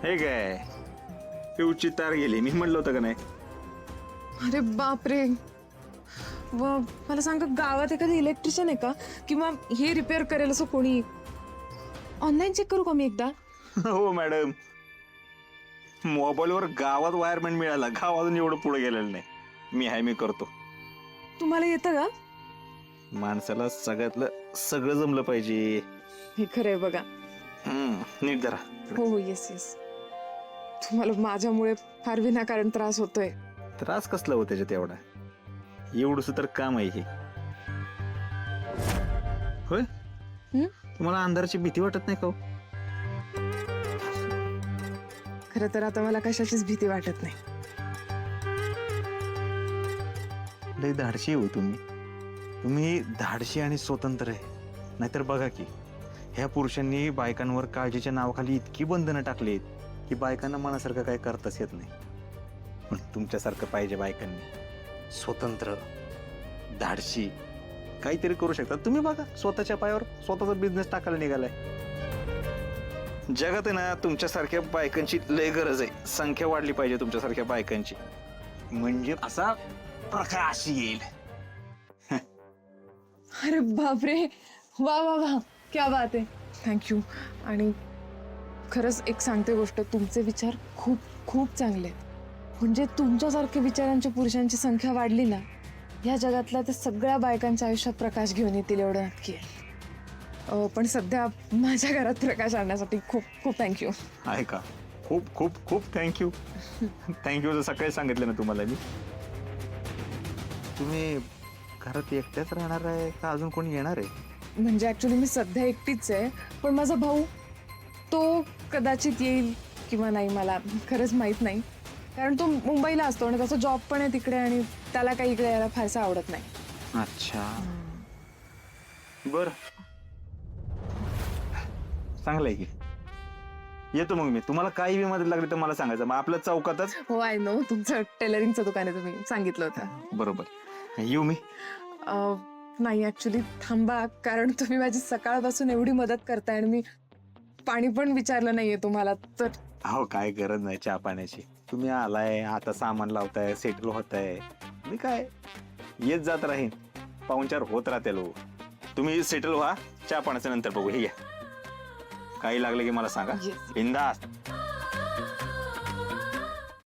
हे काय पिवची तार गेली, मी म्हणलं होतं का नाही. अरे बापरे. मला सांगा, गावात एखादी इलेक्ट्रिशियन आहे का किंवा हे रिपेअर करेल असं कोणी? ऑनलाईन चेक करू का मी एकदा? हो मॅडम, मोबाईलवर गावात वायरमॅन मिळाला, गाव अजून एवढं पुढे गेलेलं नाही. मी आहे, मी करतो. तुम्हाला येतं का? माणसाला सगळ्यातलं सगळं जमलं पाहिजे. हे खरंय बघा. नीट जरा. हो येस येस. तुम्हाला माझ्यामुळे फार विनाकारण त्रास होतोय. त्रास कसला हो त्याच्यात एवढा? एवढंच तर काम आहे हे. होय, तुम्हाला अंधाराची भीती वाटत नाही का? खरं तर आता मला कशाचीच भीती वाटत नाही. लय धाडशी हो तुम्ही. तुम्ही धाडशी आणि स्वतंत्र आहे. नाहीतर बघा की, ह्या पुरुषांनी बायकांवर काळजीच्या नावाखाली इतकी बंधनं टाकलीत की बायकांना मनासारखं काही करताच येत नाही. पण तुमच्यासारखं पाहिजे बायकांनी. स्वतंत्र, धाडशी, काहीतरी करू शकतात. तुम्ही बघा, स्वतःच्या पायावर स्वतःचा बिझनेस टाकायला निघालाय. जगात आहे ना, तुमच्यासारख्या बायकांची लय गरज आहे. संख्या वाढली पाहिजे तुमच्यासारख्या बायकांची, म्हणजे असा प्रकाश येईल. अरे बापरे, वा वा वा, क्या बात आहे. थँक्यू. आणि खरंच एक सांगते गोष्ट, तुमचे विचार खूप खूप चांगले आहेत. म्हणजे तुमच्यासारख्या विचारांच्या पुरुषांची संख्या वाढली ना, या जगातल्या त्या सगळ्या बायकांच्या आयुष्यात प्रकाश घेऊन येतील एवढं नक्की आहे. पण सध्या माझ्या घरात प्रकाश आणण्यासाठी खूप खूप थँक्यू. आहे का? खूप खूप खूप थँक्यू. थँक्यू सकाळी सांगितलं ना तुम्हाला मी. तुम्ही घरात एकट्याच राहणार आहे का अजून कोणी येणार आहे? म्हणजे ऍक्च्युली मी सध्या एकटीच आहे, पण माझा भाऊ तो कदाचित येईल किंवा नाही, मला खरंच माहित नाही. कारण तो मुंबईला असतो आणि त्याचा जॉब पण आहे तिकडे आणि त्याला काही इकडे यायला फारसं आवडत नाही. अच्छा, बर, चांगलं आहे की. येतो मग मी. तुम्हाला काही बी मदत लागली तर मला सांगायचं. मग आपल्या चौकातच. हो आय नो, तुमचं टेलरिंगचं दुकान आहे, तुम्ही सांगितलं होतं. बरोबर. येऊ मी? नाही ऍक्च्युली थांबा, कारण तुम्ही माझी सकाळपासून एवढी मदत करताय आणि मी पाणी पण विचारलं नाहीये तुम्हाला. तर हो, काय गरज नाही चहा पाण्याची. तुम्ही आलाय, आता सामान लावताय, सेटल होताय, मी काय येत जात राहीन. पाहुणचार होत राहते लो. तुम्ही सेटल व्हा, चहा पाण्याच्या नंतर बघू. हे घ्या, काही लागलं की मला सांगा. Yes. बिंदास.